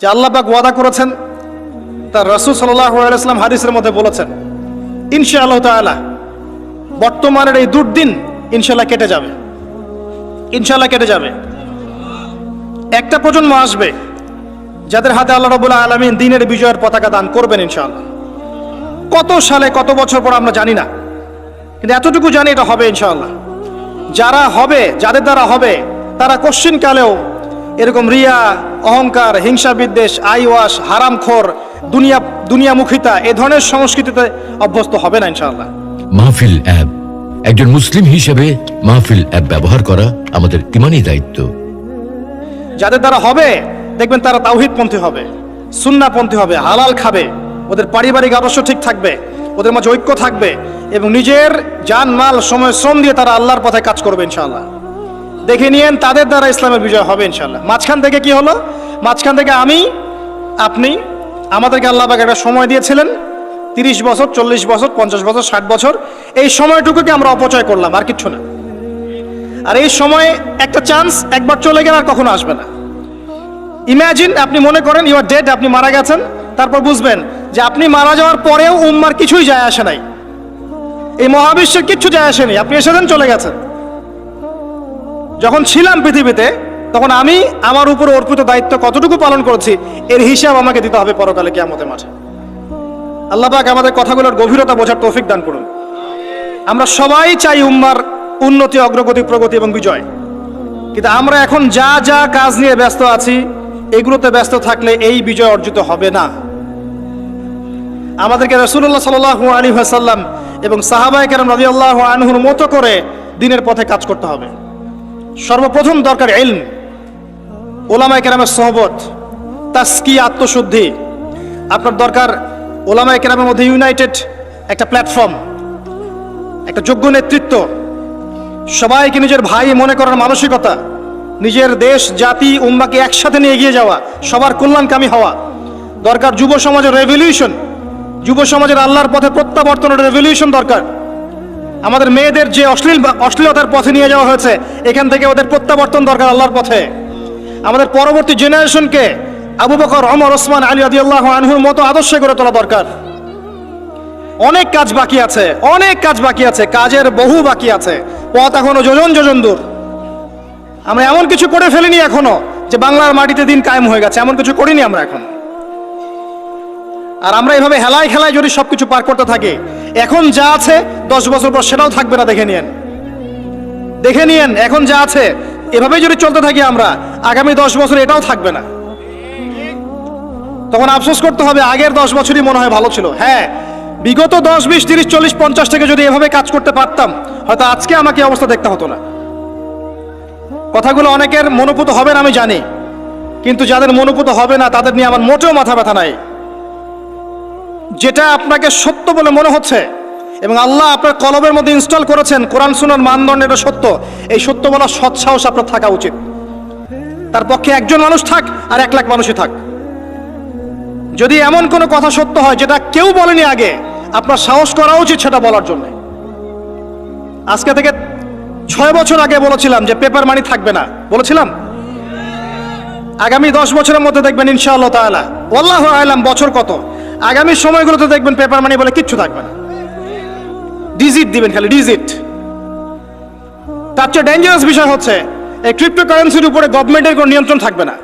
যে আল্লাহ পাক ওয়াদা করেছেন, তার রাসূল সাল্লাল্লাহু আলাইহি ওয়াসাল্লাম হাদিসের মধ্যে বলেছেন, ইনশাআল্লাহ তাআলা বর্তমানের এই দুর্দিন ইনশাআল্লাহ কেটে যাবে, ইনশাআল্লাহ কেটে যাবে। একটা প্রজন্ম আসবে যাদের হাতে আল্লাহ রাব্বুল আলামিন দ্বীনের বিজয়ের পতাকা দান করবেন ইনশাআল্লাহ। কত সালে কত বছর পর আমরা জানি না, কিন্তু এতটুকু জানি এটা হবে ইনশাআল্লাহ। যারা হবে, যাদের দ্বারা হবে, তারা কোশ্চিনকালেও এরকম রিয়া, অহংকার, হিংসা বিদ্বেষ, আইওয়াস, হারামখোর, দুনিয়ামুখিতা এ ধরনের সংস্কৃতিতে অভ্যস্ত হবে না ইনশাআল্লাহ। মাহফিল অ্যাপ, একজন মুসলিম হিসেবে মাহফিল অ্যাপ ব্যবহার করা আমাদের ঈমানি দায়িত্ব। যাদের দ্বারা হবে দেখবেন তারা তাওহীদপন্থী হবে, সুন্নাহপন্থী হবে, হালাল খাবে, ওদের পারিবারিক আদর্শ ঠিক থাকবে, ওদের মাঝে ঐক্য থাকবে এবং নিজের জান মাল সময় শ্রম দিয়ে তারা আল্লাহর পথে কাজ করবে ইনশাআল্লাহ। দেখে নিয়েন তাদের দ্বারা ইসলামের বিজয় হবে ইনশাআল্লাহ। মাঝখান থেকে কি হলো? মাঝখান থেকে আমি, আপনি, আমাদেরকে আল্লাহ পাক একটা সময় দিয়েছিলেন 30 বছর, 40 বছর, 50 বছর, 60 বছর। এই সময়টুকুকে আমরা অপচয় করলাম, আর কিচ্ছু না। আর এই সময় একটা চান্স, একবার চলে গেলে আর কখনো আসবে না। ইমাজিন, আপনি মনে করেন ইউ আর ডেড, আপনি মারা গেছেন, তারপর বুঝবেন যে আপনি মারা যাওয়ার পরেও উম্মার কিছুই যায় আসে নাই, এই মহাবিশ্বের কিচ্ছু যায় আসেনি, আপনি এসেছেন চলে গেছেন। যখন ছিলাম পৃথিবীতে তখন আমি আমার উপর অর্পিত দায়িত্ব কতটুকু পালন করেছি এর হিসাব আমাকে দিতে হবে পরকালে কিয়ামতের মাঠে। আল্লাহ পাক আমাদের কথাগুলোর গভীরতা বোঝার তৌফিক দান করুন। আমরা সবাই চাই উম্মার উন্নতি, অগ্রগতি, প্রগতি এবং বিজয়, কিন্তু আমরা এখন যা যা কাজ নিয়ে ব্যস্ত আছি এগুলোতে ব্যস্ত থাকলে এই বিজয় অর্জিত হবে না। আমাদেরকে রাসূলুল্লাহ সাল্লাল্লাহু আলাইহি ওয়াসাল্লাম এবং সাহাবায়ে কেরাম রাদিয়াল্লাহু আনহুর মতো করে দ্বীনের পথে কাজ করতে হবে। সর্বপ্রথম দরকার ইলম, ওলামায়ে কেরামের সোহবত, তাসকিয়া, আত্মশুদ্ধি। আপনার দরকার ওলামায়ে কেরামের মধ্যে ইউনাইটেড একটা প্ল্যাটফর্ম, একটা যোগ্য নেতৃত্ব, সবাইকে নিজের ভাই মনে করার মানসিকতা, নিজের দেশ, জাতি, উম্মাকে একসাথে নিয়ে এগিয়ে যাওয়া, সবার কল্যাণকামী হওয়া। দরকার যুব সমাজের রেভলিউশন, যুব সমাজের আল্লাহর পথে প্রত্যাবর্তনের রেভলিউশন দরকার। আমাদের মেয়েদের যে অশ্লীলতার পথে নিয়ে যাওয়া হয়েছে এখান থেকে ওদের প্রত্যাবর্তন দরকার আল্লাহর পথে। আমাদের পরবর্তী জেনারেশনকে আবু বকর, ওমর, ওসমান, আলী রাদিয়াল্লাহু আনহুর মতো আদর্শে গড়ে তোলা দরকার। অনেক কাজ বাকি আছে, অনেক কাজ বাকি আছে, কাজের বহু বাকি আছে, পথ এখনো যোজন যোজন দূর। আমরা এমন কিছু করে ফেলিনি এখনো যে বাংলার মাটিতে দিন কায়েম হয়ে গেছে, এমন কিছু করিনি আমরা এখন। আর আমরা এভাবে হেলায় খেলায় যদি সবকিছু পার করতে থাকি, এখন যা আছে 10 বছর পর সেটাও থাকবে না। দেখে নিয়েন, দেখে নিয়েন, এখন যা আছে এভাবেই যদি চলতে থাকি আমরা, আগামী 10 বছর এটাও থাকবে না। তখন আফসোস করতে হবে আগের 10 বছরই মনে হয় ভালো ছিল। হ্যাঁ, বিগত 10, 20, 30, 40, 50 থেকে যদি এভাবে কাজ করতে পারতাম হয়তো আজকে আমাকে অবস্থা দেখতে হতো না। কথাগুলো অনেকের মনোপুত হবে না আমি জানি, কিন্তু যাদের মনোপুত হবে না তাদের নিয়ে আমার মোটেও মাথা ব্যথা নাই। যেটা আপনাকে সত্য বলে মনে হচ্ছে এবং আল্লাহ আপনার কলবের মধ্যে ইনস্টল করেছেন, কোরআন সুন্নাহর মানদণ্ডে এটা সত্য, এই সত্য বলার সৎ সাহস আপনার থাকা উচিত। তার পক্ষে একজন মানুষ থাক আর 1 লাখ মানুষই থাক, যদি এমন কোনো কথা সত্য হয় যেটা কেউ বলেনি আগে, আপনার সাহস করা উচিত সেটা বলার জন্য। আজকে থেকে 6 বছর আগে বলেছিলাম যে পেপার মানি থাকবে না, বলেছিলাম। আগামী 10 বছরের মধ্যে দেখবেন ইনশাআল্লাহ তাআলা, ওয়াল্লাহু আ'লাম বছর কত, আগামী সময়গুলোতে দেখবেন পেপার মানি বলে কিচ্ছু থাকবে না, ডিজিট দিবেন, খালি ডিজিট। তার চেয়ে ডেঞ্জারাস বিষয় হচ্ছে এই ক্রিপ্টোকারেন্সির উপরে গভর্নমেন্টের কোনো নিয়ন্ত্রণ থাকবে না।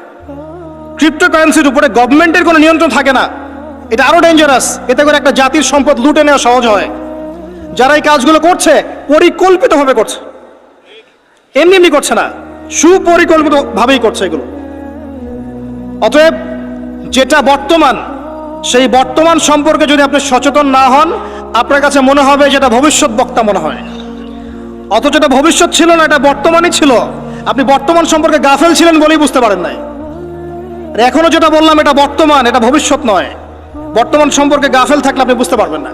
ক্রিপ্টোকারেন্সির উপরে গভর্নমেন্টের কোনো নিয়ন্ত্রণ থাকে না, এটা আরো ডেঞ্জারাস। এতে করে একটা জাতির সম্পদ লুটে নেওয়া সহজ হয়। যারা এই কাজগুলো করছে পরিকল্পিতভাবে করছে, এমনি এমনি করছে না, সুপরিকল্পিতভাবেই করছে এগুলো। অতএব যেটা বর্তমান, সেই বর্তমান সম্পর্কে যদি আপনি সচেতন না হন, আপনার কাছে মনে হবে যেটা ভবিষ্যৎ বক্তা মনে হয়, অথচ এটা ভবিষ্যৎ ছিল না, এটা বর্তমানই ছিল। আপনি বর্তমান সম্পর্কে গাফেল ছিলেন বলেই বুঝতে পারেন নাই। আর এখনো যেটা বললাম এটা বর্তমান, এটা ভবিষ্যৎ নয়। বর্তমান সম্পর্কে গাফেল থাকলে আপনি বুঝতে পারবেন না।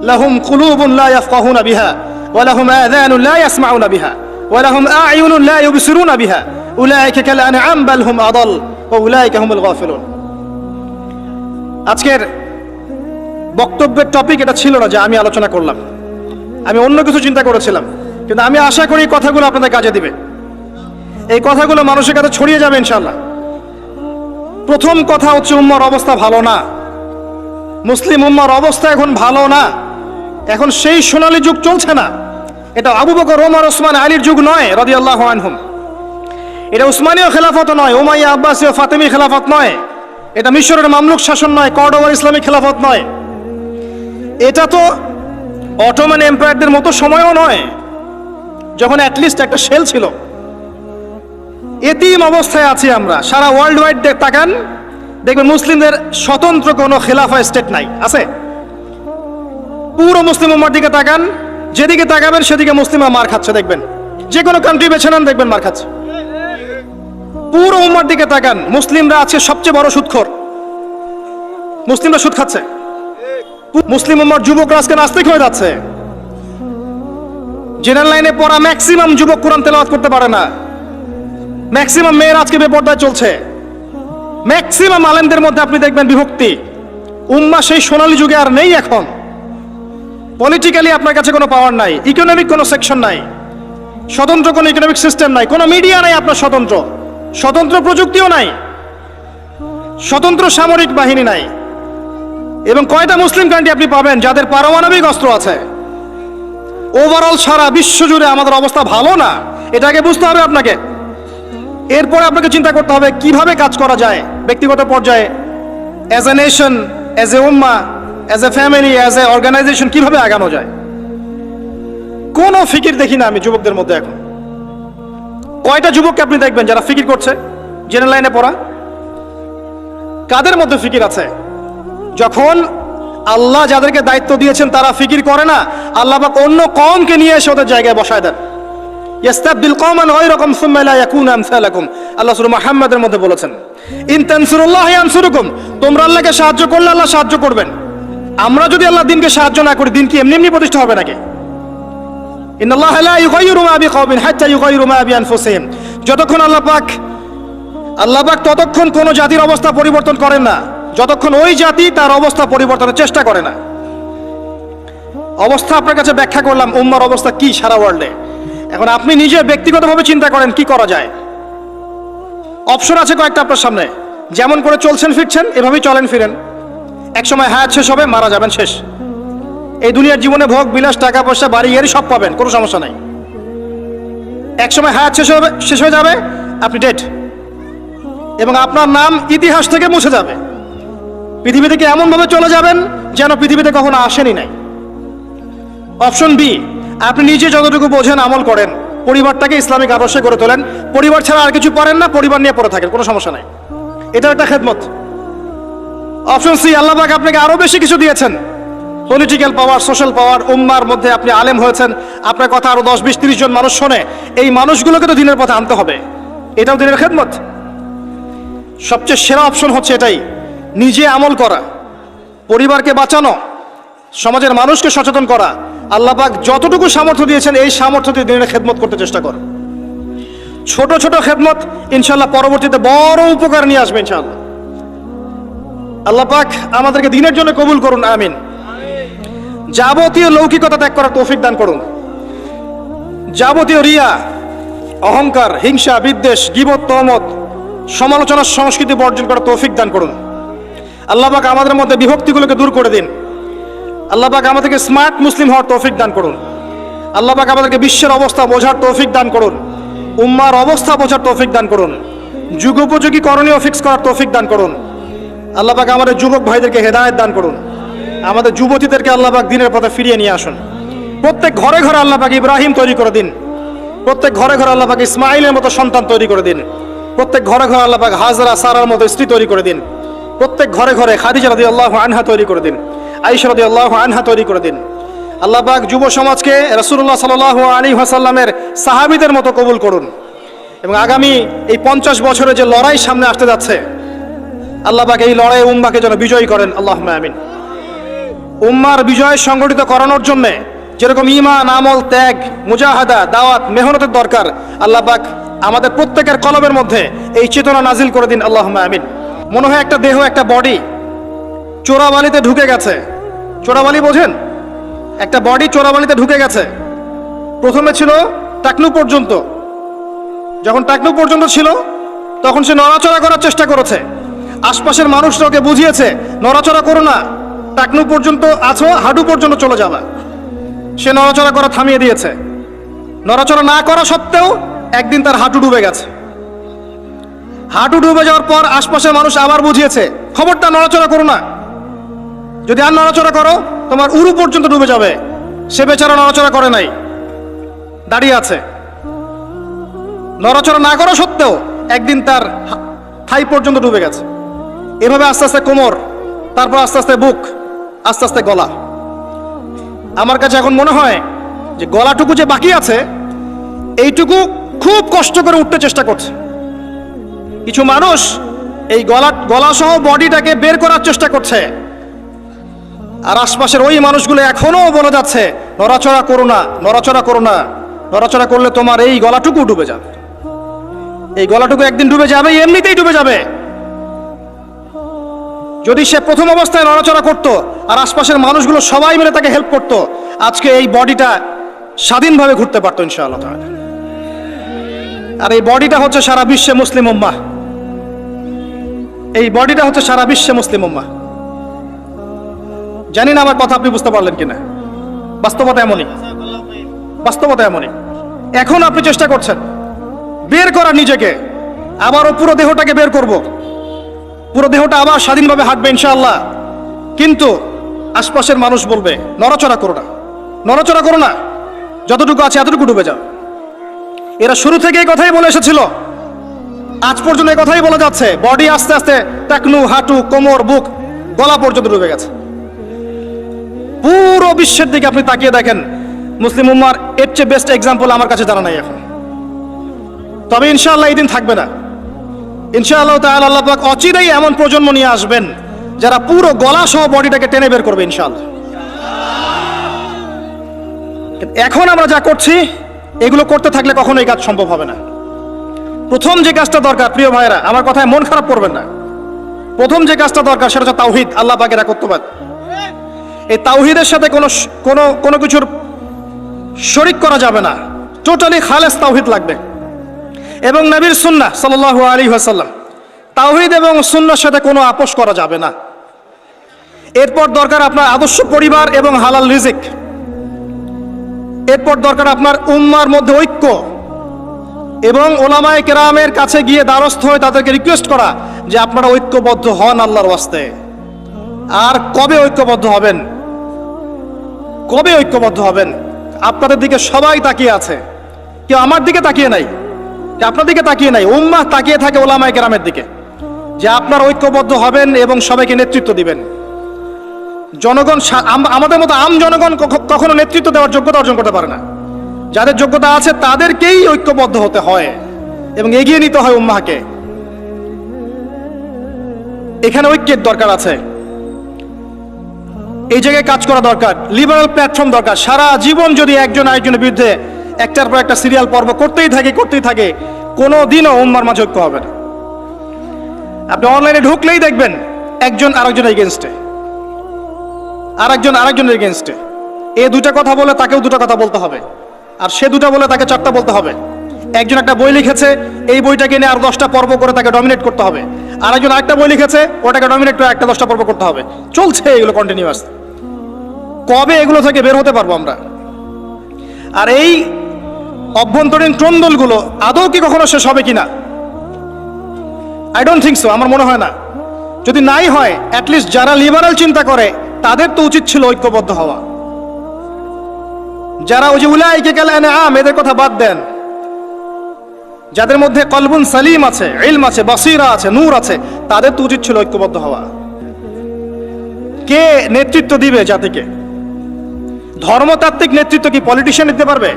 লাহুম কুলুবুন লা ইয়াফকাহুনা বিহা ওয়া লাহুম আযানুন লা ইয়াসমাউনা বিহা ওয়া লাহুম আ'য়ুনুন লা ইউবসিরুনা বিহা উলাইকা কাল আনআম বাল হুম আদাল ওয়া উলাইকা হুমুল গাফিলুন। আজকের বক্তব্যের টপিক এটা ছিল না যে আমি আলোচনা করলাম, আমি অন্য কিছু চিন্তা করেছিলাম, কিন্তু আমি আশা করি এই কথাগুলো আপনাদের কাজে দিবে, এই কথাগুলো মানুষের কাছে ছড়িয়ে যাবে ইনশাআল্লাহ। প্রথম কথা হচ্ছে উম্মার অবস্থা ভালো না। মুসলিম উম্মার অবস্থা এখন ভালো না। এখন সেই সোনালী যুগ চলছে না। এটা আবু বকর, ওমর, ওসমান, আলীর যুগ নয় রাদিয়াল্লাহু আনহুম। এটা উসমানীয় খেলাফত নয়, উমাইয়া, আব্বাসীয়, ফাতেমি খেলাফত নয়। এটা মিশরের মামলুক শাসন নয়, কর্ডোবার ইসলামিক খেলাফত নয়। এটা তো অটোমান এম্পায়ারদের মতো সময়ও নয়, যখন অ্যাটলিস্ট একটা শেল ছিল। এতিম অবস্থায় আছি আমরা। সারা ওয়ার্ল্ড ওয়াইড তাকান, দেখবেন মুসলিমদের স্বতন্ত্র কোনো খেলাফা স্টেট নাই, আছে? পুরো মুসলিম উম্মার দিকে তাকান, যেদিকে তাকাবেন সেদিকে মুসলিমরা মার খাচ্ছে দেখবেন। যে কোনো কান্ট্রি বেছে নেন, দেখবেন মার খাচ্ছে। পুরো উম্মার দিকে তাকান, মুসলিমরা আছে সবচেয়ে বড় সুদখোর। মুসলিমরা সুদ খাচ্ছে। মুসলিম উম্মার যুবকরা আজকে নাস্তিক হয়ে যাচ্ছে। জেনারেল লাইনে পড়া ম্যাক্সিমাম যুবক কোরআন তেলাওয়াত করতে পারে না। ম্যাক্সিমাম মেয়ের আজকে বেপরদায় চলছে। ম্যাক্সিমাম আলেমদের মধ্যে আপনি দেখবেন বিভক্তি। উম্মা সেই সোনালী যুগে আর নেই এখন। পলিটিক্যালি আপনার কাছে কোনো পাওয়ার নাই, ইকোনমিক কোনো সেকশন নাই, স্বতন্ত্র কোনো ইকোনমিক সিস্টেম নাই, কোনো মিডিয়া নাই আপনার স্বতন্ত্র, স্বতন্ত্র প্রযুক্তিও নাই, স্বতন্ত্র সামরিক বাহিনী নাই। এবং কয়টা মুসলিম কান্ট্রি আপনি পাবেন যাদের পারমাণবিক অস্ত্র আছে? ওভারঅল সারা বিশ্ব জুড়ে আমাদের অবস্থা ভালো না। এটাকে বুঝতে হবে আপনাকে। এরপরে আপনাকে চিন্তা করতে হবে কিভাবে কাজ করা যায় ব্যক্তিগত পর্যায়ে, as a nation, as a উম্মা, as a family, as a organization, কিভাবে আগানো যায়। কোনো ফিকির দেখি না আমি যুবকদের মধ্যে এখন। কয়টা যুবককে আপনি দেখবেন যারা ফিকির করছে? জেনারেল লাইনে পড়া। কাদের মধ্যে ফিকির আছে? যখন আল্লাহ যাদেরকে দায়িত্ব দিয়েছেন তারা ফিকির করে না, আল্লাহ পাক অন্য কওমকে নিয়ে এসে ওদের জায়গায় বসায় দেন। ইয়াস্তাবদিল কওমান গায়রাকুম সুম্মা লা ইয়াকুনু আমসালাকুম, আল্লাহ সূরা মুহাম্মাদের মধ্যে বলেছেন, ইন তানসুরুল্লাহ ইয়ানসুরুকুম, তোমরা আল্লাহকে সাহায্য করলে আল্লাহ সাহায্য করবেন। আমরা যদি আল্লাহ দিনকে সাহায্য না করি, দিন কি এমনি এমনি প্রতিষ্ঠা হবে নাকি? ইন্নাল্লাহা লা ইউগাইয়িরু মা বিকওমিন হাত্তা ইউগাইয়িরু মা বিআনফুসিহিম, যতক্ষণ আল্লাহ পাক ততক্ষণ কোন জাতির অবস্থা পরিবর্তন করেন না যতক্ষণ ওই জাতি তার অবস্থা পরিবর্তনের চেষ্টা করে না। অবস্থা আপনার কাছে ব্যাখ্যা করলাম, উম্মার অবস্থা কি সারা ওয়ার্ল্ডে। এখন আপনি নিজে ব্যক্তিগতভাবে চিন্তা করেন কি করা যায়। অপশন আছে কয়েকটা আপনার সামনে। যেমন করে চলছেন ফিরছেন এভাবেই চলেন ফিরেন। একসময় হায়াত শেষ হবে, মারা যাবেন, শেষ। এই দুনিয়ার জীবনে ভোগ বিলাস, টাকা পয়সা, বাড়ি গাড়ি সব পাবেন, কোনো সমস্যা নাই। একসময় হায়াত শেষ হয়ে যাবে, আপনি ডেড, এবং আপনার নাম ইতিহাস থেকে মুছে যাবে। পৃথিবী থেকে এমন ভাবে চলে যাবেন যেন পৃথিবীতে কখনো আসেনি নাই। অপশন বি, আপনি নিজে যতটুকু বোঝেন আমল করেন, পরিবারটাকে ইসলামিক আদর্শে গড়ে তোলেন। পরিবার ছাড়া আর কিছু পারেন না, পরিবার নিয়ে পড়ে থাকেন, কোনো সমস্যা নাই, এটা একটা খেদমত। অপশন সি, আল্লাহ পাক আপনাকে আরো বেশি কিছু দিয়েছেন, পলিটিক্যাল পাওয়ার, সোশ্যাল পাওয়ার, উম্মার মধ্যে আপনি আলেম হয়েছেন, আপনার কথা আরো 10, 20, 30 জন মানুষ শোনে। এই মানুষগুলোকে তো দিনের পথে আনতে হবে, এটাও দিনের খেদমত। সবচেয়ে সেরা অপশন হচ্ছে এটাই, নিজে আমল করা, পরিবারকে বাঁচানো, সমাজের মানুষকে সচেতন করা। আল্লাহ পাক যতটুকু সামর্থ্য দিয়েছেন এই সামর্থ্য দিয়ে দিনের খেদমত করতে চেষ্টা কর। ছোট ছোট খেদমত ইনশাল্লাহ পরবর্তীতে বড় উপকার নিয়ে আসবে ইনশাআল্লাহ। আল্লাহ পাক আমাদেরকে দিনের জন্য কবুল করুন, আমিন। যাবতীয় লৌকিকতা ত্যাগ করার তৌফিক দান করুন। যাবতীয় রিয়া, অহংকার, হিংসা, বিদ্বেষ, গীবত, তহমত, সমালোচনার সংস্কৃতি বর্জন করার তৌফিক দান করুন। আল্লাহ পাক আমাদের মধ্যে বিভক্তিগুলোকে দূর করে দিন। আল্লাহ পাক আমাদেরকে স্মার্ট মুসলিম হওয়ার তৌফিক দান করুন। আল্লাহ পাক আমাদেরকে বিশ্বের অবস্থা বোঝার তৌফিক দান করুন, উম্মার অবস্থা বোঝার তৌফিক দান করুন, যুগোপযোগী করণীয় ফিক্স করার তৌফিক দান করুন। আল্লাহ পাক আমাদের যুবক ভাইদেরকে হেদায়েত দান করুন। আমাদের যুবতীদেরকে আল্লাহ পাক দিনের পথে ফিরিয়ে নিয়ে আসুন। প্রত্যেক ঘরে ঘরে আল্লাহ পাক ইব্রাহিম তৈরি করে দিন। প্রত্যেক ঘরে ঘরে আল্লাহ পাক ইসমাইলের মতো সন্তান তৈরি করে দিন। প্রত্যেক ঘরে ঘরে আল্লাহ পাক হাজরা, সারার মতো স্ত্রী তৈরি করে দিন। প্রত্যেক ঘরে ঘরে খাদিজা রাদিয়াল্লাহু আনহা তৈরি করে দিন, আয়েশা রাদিয়াল্লাহু আনহা তৈরি করে দিন। আল্লাহ পাক যুব সমাজকে রাসূলুল্লাহ সাল্লাল্লাহু আলাইহি ওয়াসাল্লামের সাহাবীদের মতো কবুল করুন। এবং আগামী এই 50 বছরের যে লড়াই সামনে আসতে যাচ্ছে, আল্লাহ পাক এই লড়াইয়ে উম্মাকে যেন বিজয়ী করেন, আল্লাহুম্মা আমিন। উম্মার বিজয় সংগঠিত করানোর জন্য যেরকম ঈমান, আমল, ত্যাগ, মুজাহাদা, দাওয়াত, মেহনতের দরকার, আল্লাহ পাক আমাদের প্রত্যেকের কলবের মধ্যে এই চেতনা নাজিল করে দিন, আল্লাহুম্মা আমিন। মনে হয় একটা দেহ, একটা বডি চোরাবালিতে ঢুকে গেছে। চোরাবালি বোঝেন? একটা বডি চোরাবালিতে ঢুকে গেছে। প্রথমে ছিল টাকলু পর্যন্ত, যখন টাকলু পর্যন্ত ছিল তখন সে নড়াচড়া করার চেষ্টা করেছে। আশপাশের মানুষরা ওকে বুঝিয়েছে নড়াচড়া করো না, টাকনু পর্যন্ত আছো, হাঁটু পর্যন্ত চলে যাবে। সে নড়াচড়া করা থামিয়ে দিয়েছে। নড়াচড়া না করা সত্ত্বেও একদিন তার হাঁটু ডুবে গেছে। হাঁটু ডুবে যাওয়ার পর আশপাশের মানুষ আবার বুঝিয়েছে, খবরটা নড়াচড়া করো না, যদি আর নড়াচড়া করো তোমার উরু পর্যন্ত ডুবে যাবে। সে বেচারা নড়াচড়া করে নাই, দাঁড়িয়ে আছে। নড়াচড়া না করা সত্ত্বেও একদিন তার থাই পর্যন্ত ডুবে গেছে। এভাবে আস্তে আস্তে কোমর, তারপর আস্তে আস্তে বুক, আস্তে আস্তে গলা। আমার কাছে এখন মনে হয় যে গলাটুকু যে বাকি আছে, এইটুকু খুব কষ্ট করে উঠতে চেষ্টা করছে। কিছু মানুষ এই গলা সহ বডিটাকে বের করার চেষ্টা করছে, আর আশপাশের ওই মানুষগুলো এখনো বলে যাচ্ছে নড়াচড়া করো না, নড়াচড়া করো না, নড়াচড়া করলে তোমার এই গলাটুকু ডুবে যাবে। এই গলাটুকু একদিন ডুবে যাবে, এমনিতেই ডুবে যাবে। যদি সে প্রথম অবস্থায় নড়াচড়া করত আর আশপাশের মানুষগুলো সবাই মিলে তাকে হেল্প করত, আজকে এই বডিটা স্বাধীনভাবে ঘুরতে পারতো ইনশাআল্লাহ তাআলা। আর এই বডিটা হচ্ছে সারা বিশ্বে মুসলিম উম্মাহ। এই বডিটা হচ্ছে সারা বিশ্বে মুসলিম উম্মাহ। জানি না আমার কথা আপনি বুঝতে পারলেন কিনা। বাস্তবতা এমনই, বাস্তবতা এমনই। এখন আপনি চেষ্টা করছেন বের করার নিজেকে, আবারও পুরো দেহটাকে বের করব, পুরো দেহটা আবার স্বাধীনভাবে হাঁটবে ইনশাআল্লাহ। কিন্তু আশপাশের মানুষ বলবে নড়াচড়া করো না, নড়াচড়া করো না, যতটুকু আছে এতটুকু ডুবে যাও। এরা শুরু থেকে এই কথাই বলে এসেছিল, আজ পর্যন্ত এই কথাই বলা যাচ্ছে। বডি আস্তে আস্তে টাকনু, হাঁটু, কোমর, বুক, গলা পর্যন্ত ডুবে গেছে। পুরো বিশ্বের দিকে আপনি তাকিয়ে দেখেন, মুসলিম উম্মার এর চেয়ে বেস্ট এক্সাম্পল আমার কাছে জানা নাই এখন। তবে ইনশাআল্লাহ এই দিন থাকবে না। ইনশাআল্লাহ তাআলা আল্লাহ পাক অচিরেই এমন প্রজন্ম নিয়ে আসবেন যারা পুরো গলা সহ বডিটাকে টেনে বের করবে ইনশাআল্লাহ। এখন আমরা যা করছি এগুলো করতে থাকলে কখনো এই কাজ সম্ভব হবে না। প্রথম যে কাজটা দরকার, প্রিয় ভাইরা, আমার কথায় মন খারাপ করবেন না, প্রথম যে কাজটা দরকার সেটা হচ্ছে তাওহীদ, আল্লাহ পাকের একত্ববাদ। এই তাওহীদের সাথে কোনো কিছুর শরীক করা যাবে না, টোটালি খালেস তাওহীদ লাগবে। এবং নবীর সুন্নাহ সাল্লাল্লাহু আলাইহি ওয়াসাল্লাম, তাওহীদ এবং সুন্নাহর সাথে কোনো আপোষ করা যাবে না। এরপর দরকার আপনার আদর্শ পরিবার এবং হালাল রিজিক। এরপর দরকার আপনার উম্মার মধ্যে ঐক্য এবং ওলামায়ে কেরামের কাছে গিয়ে দ্বারস্থ হয়ে তাদেরকে রিকোয়েস্ট করা যে আপনারা ঐক্যবদ্ধ হন আল্লাহর ওয়াস্তে। আর কবে ঐক্যবদ্ধ হবেন, কবে ঐক্যবদ্ধ হবেন? আপনাদের দিকে সবাই তাকিয়ে আছে, কেউ আমার দিকে তাকিয়ে নাই, আপনার দিকে তাকিয়ে নাই। উম্মাহ তাকিয়ে থাকে ওলামায়ে কেরামের দিকে যে আপনারা ঐক্যবদ্ধ হবেন এবং সবাইকে নেতৃত্ব দিবেন। জনগণ, আমাদের মতো আম জনগণ কখনো নেতৃত্ব দেওয়ার যোগ্যতা অর্জন করতে পারে না। যাদের যোগ্যতা আছে তাদেরকেই ঐক্যবদ্ধ হতে হয় এবং এগিয়ে নিতে হয় উম্মাহকে। এখানে ঐক্যের দরকার আছে, এই জায়গায় কাজ করা দরকার, লিবারাল প্ল্যাটফর্ম দরকার। সারা জীবন যদি একজন আরেকজনের বিরুদ্ধে একটার পর একটা সিরিয়াল পর্ব করতেই থাকে, কোনো দিনও উম্মার মাঝে ঐক্য হবে না। আপনি অনলাইনে ঢুকলেই দেখবেন একজন আরেকজনের এগেনস্টে, আরেকজনের এগেনস্টে। এ দুটা কথা বলে তাকেও দুটা কথা বলতে হবে, আর সে দুটা বলে তাকে চারটা বলতে হবে। একজন একটা বই লিখেছে, এই বইটাকে নিয়ে আর 10টা পর্ব করে তাকে ডমিনেট করতে হবে। আরেকজন আরেকটা বই লিখেছে, ওটাকে ডমিনেট করে একটা 10টা পর্ব করতে হবে। চলছে এগুলো কন্টিনিউয়াস। কবে এগুলো থেকে বের হতে পারবো আমরা? আর এই অভ্যন্তরীণ ট্রন্দলগুলো আদৌ কি কখনো শেষ হবে কিনা? আই ডোন্ট থিঙ্ক সো, আমার মনে হয় না। যদি নাই হয়, অ্যাটলিস্ট যারা লিবারাল চিন্তা করে তাদের তো উচিত ছিল ঐক্যবদ্ধ হওয়া। যারা ওই যে উলাইকা কাল আনআম, এদের কথা বাদ দেন, যাদের মধ্যে কলবুন সালিম আছে, ইলম আছে, বাসিরা আছে, নূর আছে, তাদের তো উচিত ছিল ঐক্যবদ্ধ হওয়া। কে নেতৃত্ব দিবে জাতিকে? ধর্মতাত্ত্বিক নেতৃত্ব কি পলিটিশিয়ান দিতে পারবে?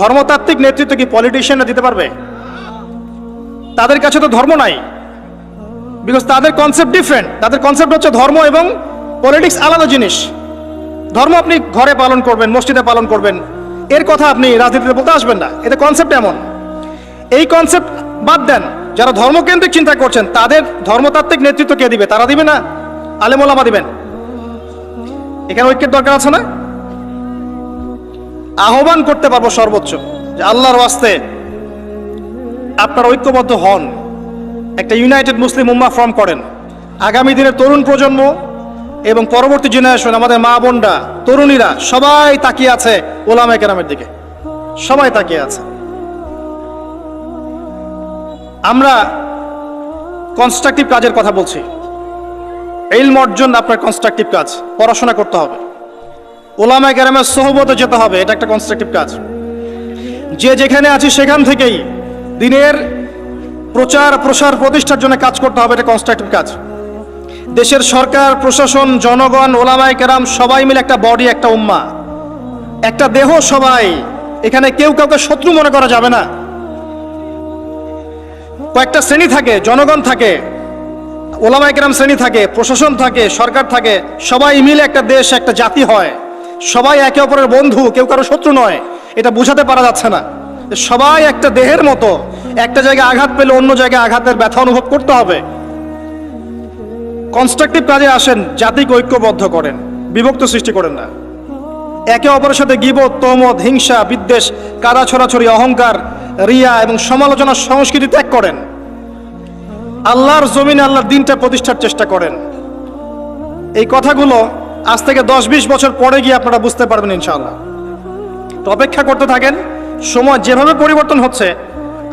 ধর্মতাত্ত্বিক নেতৃত্ব কি পলিটিশিয়ানরা দিতে পারবে? তাদের কাছে তো ধর্ম নাই, বিকজ তাদের কনসেপ্ট ডিফারেন্ট। তাদের কনসেপ্ট হচ্ছে ধর্ম এবং পলিটিক্স আলাদা জিনিস। ধর্ম আপনি ঘরে পালন করবেন, মসজিদে পালন করবেন, এর কথা আপনি রাজনীতিতে বলতে আসবেন না। এতে কনসেপ্ট এমন। এই কনসেপ্ট বাদ দেন, যারা ধর্মকেন্দ্রিক চিন্তা করছেন তাদের ধর্মতাত্ত্বিক নেতৃত্ব কে দিবে? তারা দিবে না, আলেম ওলামা দিবেন। এখানে ঐক্যের দরকার আছে না? আহ্বান করতে পারবো সর্বোচ্চ যে আল্লাহর ওয়াস্তে আপনারা ঐক্যবদ্ধ হন একটা ইউনাইটেড মুসলিম উম্মাহ ফর্ম করেন। আগামী দিনের তরুণ প্রজন্ম এবং পরবর্তী জেনারেশন, আমাদের মা বোনরা, তরুণীরা সবাই তাকিয়ে আছে ওলামায়ে কেরামের দিকে, সবাই তাকিয়ে আছে। আমরা কনস্ট্রাকটিভ কাজের কথা বলছি। ইলম অর্জন আপনার কনস্ট্রাকটিভ কাজ, পড়াশোনা করতে হবে, ওলামায়ে কেরামের সোহবতে যেতে হবে, এটা একটা কনস্ট্রাকটিভ কাজ। যে যেখানে আছি সেখান থেকেই দিনের প্রচার প্রসার প্রতিষ্ঠার জন্য কাজ করতে হবে, এটা কনস্ট্রাকটিভ কাজ। দেশের সরকার, প্রশাসন, জনগণ, ওলামায়ে কেরাম সবাই মিলে একটা বডি, একটা উম্মাহ, একটা দেহ সবাই। এখানে কেউ কাউকে শত্রু মনে করা যাবে না। কয়েকটা শ্রেণী থাকে, জনগণ থাকে, ওলামায়ে কেরাম শ্রেণী থাকে, প্রশাসন থাকে, সরকার থাকে, সবাই মিলে একটা দেশ, একটা জাতি হয়। সবাই একে অপরের বন্ধু, কেউ কারো শত্রু নয়। এটা বোঝাতে পারা যাচ্ছে না। সবাই একটা দেহের মতো, একটা জায়গায় আঘাত পেলে অন্য জায়গায় আঘাতের ব্যথা অনুভব করতে হবে। কনস্ট্রাকটিভ কাজে আসেন, জাতিকে ঐক্যবদ্ধ করেন, বিভক্ত সৃষ্টি করেন না। একে অপরের সাথে গীবত, তহমত, হিংসা, বিদ্বেষ, কাদা ছড়াছড়ি, অহংকার, রিয়া এবং সমালোচনার সংস্কৃতি ত্যাগ করেন। আল্লাহর জমিনে আল্লাহর দিনটা প্রতিষ্ঠার চেষ্টা করেন। এই কথাগুলো আজ থেকে 10-20 বছর পরে গিয়ে আপনারা বুঝতে পারবেন ইনশাআল্লাহ। তো অপেক্ষা করতে থাকেন। সময় যেভাবে পরিবর্তন হচ্ছে,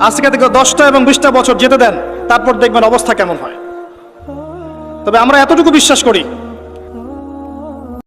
আজকে থেকে 10টা এবং 20টা বছর যেতে দেন, তারপর দেখবেন অবস্থা কেমন হয়। তবে আমরা এতটুকু বিশ্বাস করি,